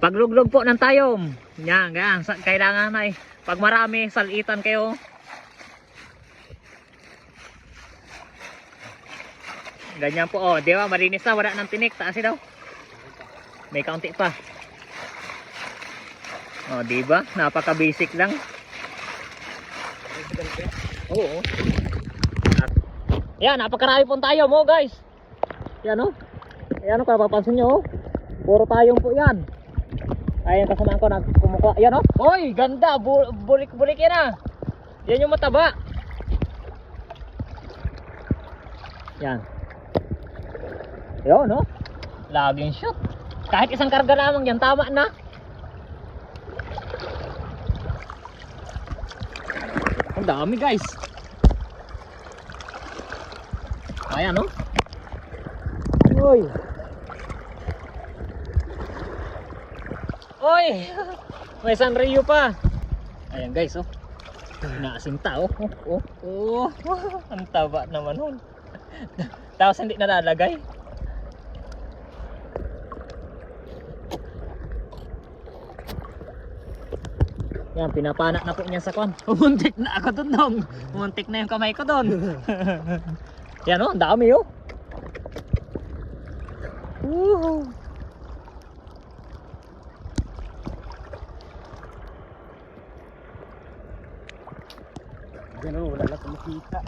Pagluglog po ng tayom. Yan, ganyan. Kailangan ay pag marami, salitan kayo. Ganyan po, oh. Di ba? Malinis na. Wala ng tinik. Taas daw. May kaunti pa. Oh, di ba? Napaka-basic lang. Oo. Yan, napakarami pong tayom, oh, guys. Yan, oh. Yan, oh, kung napapansin nyo, oh. Puro tayong po yan. Ayan, kasamaan ko nagkumukuha. Yan, oh. Oy, ganda. Bulik-bulik yan, ah. Yan yung mataba. Yan. Yun, no? Laging shoot. Kahit isang karga lamang yan, tama na. Ang dami, guys. Ayan, no? Uy. Uy. May Sanrio pa. Ayan, guys, oh. Naasinta, oh. Oh. Ang taba naman, oh. Tapos hindi nalalagay. Yan, pinapanak na po niya sa kwan. Umuntik na ako dun dong. Umuntik na yung kamay ko dun. Yan, oh, ang dami, oh. Woohoo. Yan, oh, wala lang makita.